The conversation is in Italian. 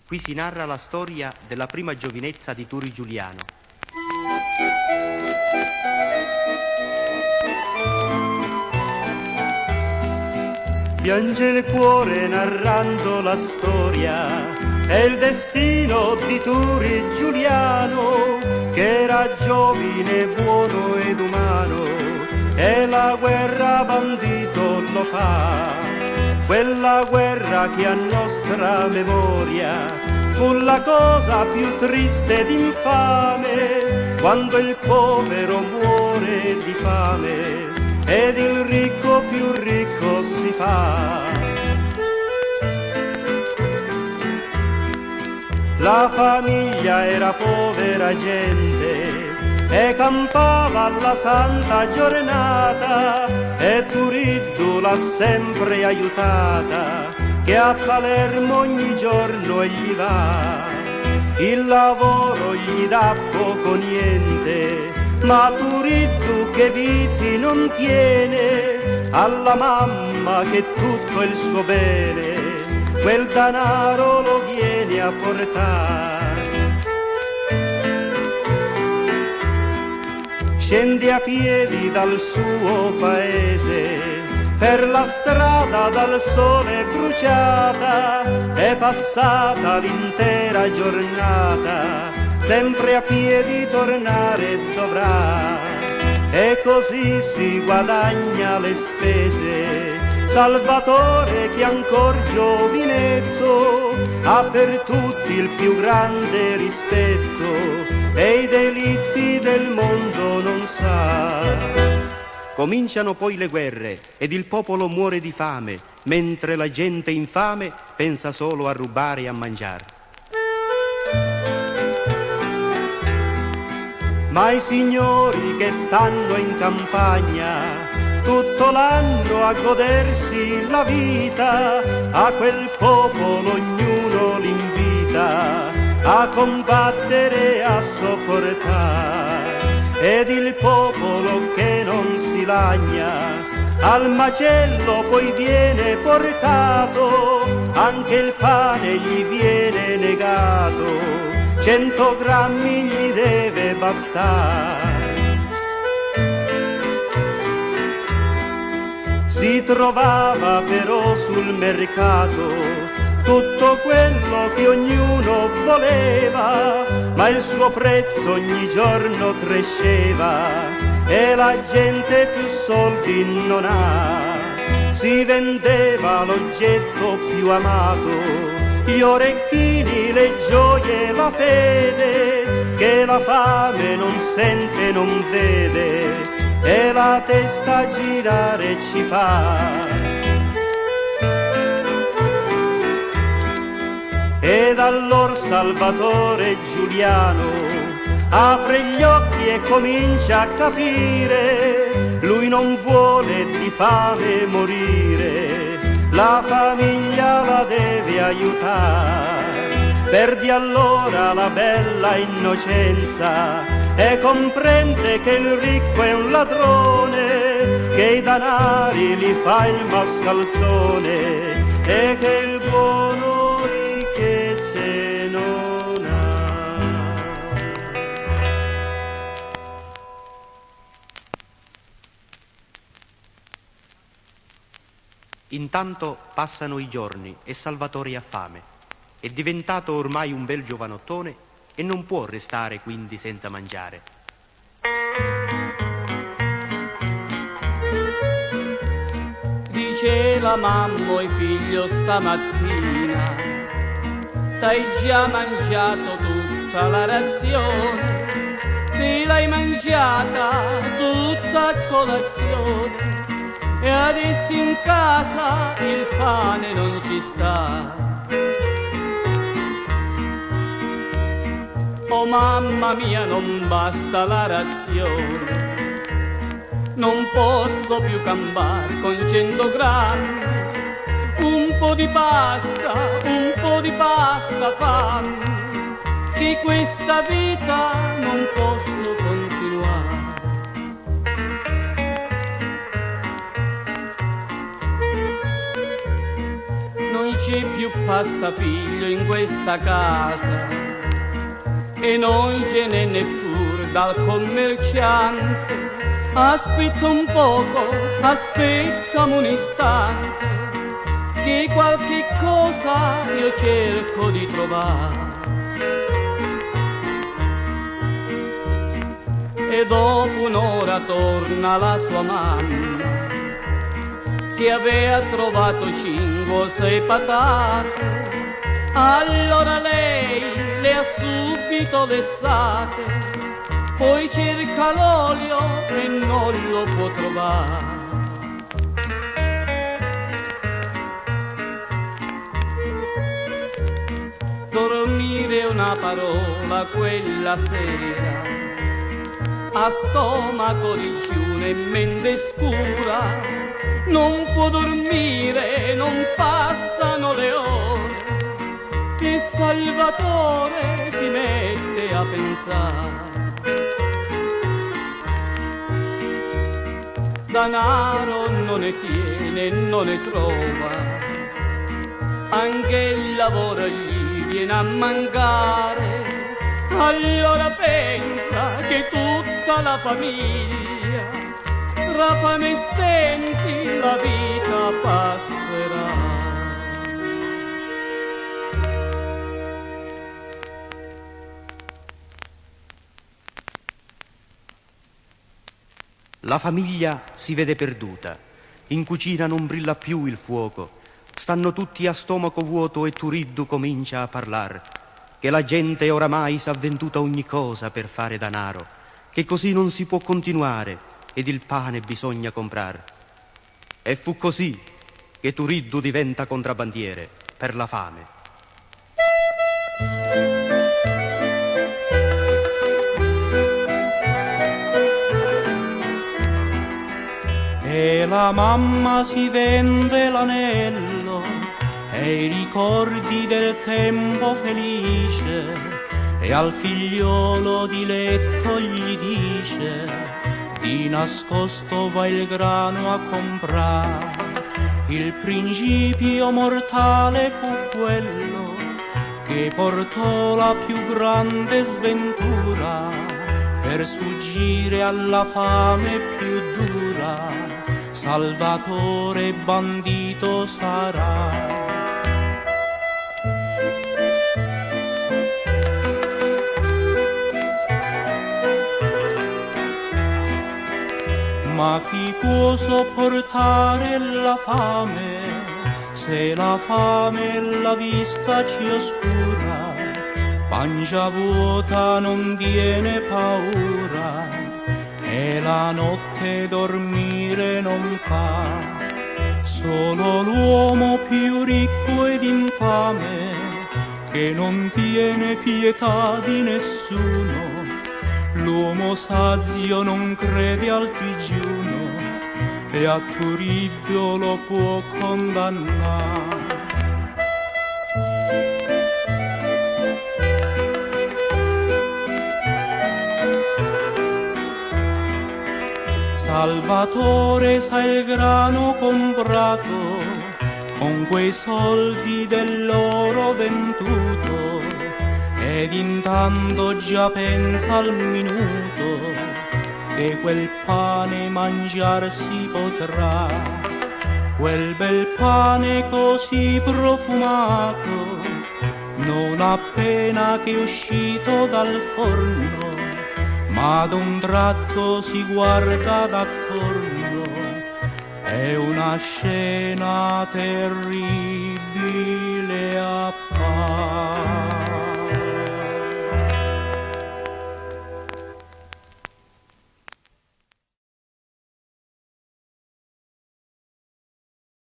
Qui si narra la storia della prima giovinezza di Turi Giuliano. Piange il cuore narrando la storia, è il destino di Turi Giuliano, che era giovine, buono ed umano, e la guerra bandito lo fa. Quella guerra che a nostra memoria fu la cosa più triste ed infame, quando il povero muore di fame ed il ricco più ricco si fa. La famiglia era povera gente e campava alla santa giornata, e Turiddu l'ha sempre aiutata, che a Palermo ogni giorno egli va. Il lavoro gli dà poco niente, ma Turiddu che vizi non tiene, alla mamma che tutto il suo bene, quel danaro lo viene a portare. Scende a piedi dal suo paese, per la strada dal sole bruciata, è passata l'intera giornata, sempre a piedi tornare dovrà, e così si guadagna le spese. Salvatore che ancor giovinetto ha per tutti il più grande rispetto, e i delitti del mondo non sa. Cominciano poi le guerre ed il popolo muore di fame, mentre la gente infame pensa solo a rubare e a mangiare. Ma i signori che stanno in campagna tutto l'anno a godersi la vita, a quel popolo ognuno l'invita a combattere e a sopportare. Ed il popolo che non si lagna al macello poi viene portato, anche il pane gli viene negato, 100 grammi gli deve bastare. Si trovava però sul mercato tutto quello che ognuno voleva, ma il suo prezzo ogni giorno cresceva e la gente più soldi non ha. Si vendeva l'oggetto più amato, gli orecchini, le gioie, la fede, che la fame non sente, non vede, e la testa girare ci fa. Ed allor Salvatore Giuliano apre gli occhi e comincia a capire, lui non vuole di fame morire, la famiglia la deve aiutare. Perdi allora la bella innocenza e comprende che il ricco è un ladrone, che i danari li fa il mascalzone e che il buono Intanto passano i giorni e Salvatore ha fame. È diventato ormai un bel giovanottone e non può restare quindi senza mangiare. Dice la mamma ai figlio stamattina, t'hai già mangiato tutta la razione, te l'hai mangiata tutta a colazione, e adesso in casa il pane non ci sta. Oh mamma mia, non basta la razione, non posso più campare con 100 grammi, un po' di pasta fammi, che questa vita non posso continuare. c'è più pasta figlio in questa casa e non ce n'è neppure dal commerciante. Aspetta un poco, aspettami un istante, che qualche cosa io cerco di trovare. E dopo un'ora torna la sua mamma, che aveva trovato 5 o 6 patate. Allora lei le ha subito lessate, poi cerca l'olio e non lo può trovare. Dormire una parola quella sera, a stomaco digiuno e mente scura, non può dormire, non passano le ore, che Salvatore si mette a pensare. Danaro non ne tiene, non ne trova, anche il lavoro gli viene a mancare. Allora pensa che tutta la famiglia, tra fame e stenti, la vita passerà. La famiglia si vede perduta, in cucina non brilla più il fuoco, stanno tutti a stomaco vuoto e Turiddu comincia a parlar, che la gente oramai s'ha venduta ogni cosa per fare danaro, che così non si può continuare ed il pane bisogna comprar. E fu così che Turiddu diventa contrabbandiere per la fame. E la mamma si vende l'anello e i ricordi del tempo felice, e al figliolo di letto gli dice: di nascosto va il grano a comprare. Il principio mortale fu quello che portò la più grande sventura, per sfuggire alla fame più dura Salvatore bandito sarà. Ma chi può sopportare la fame, se la fame e la vista ci oscura? Pancia vuota non tiene paura e la notte dormire non fa. Solo l'uomo più ricco ed infame, che non tiene pietà di nessuno, l'uomo sazio non crede al digiuno e a Turiddu lo può condannare. Salvatore sa il grano comprato con quei soldi dell'oro venduto, ed intanto già pensa al minuto che quel pane mangiar si potrà, quel bel pane così profumato, non appena che è uscito dal forno, ma d'un tratto si guarda d'attorno, è una scena terribile appare.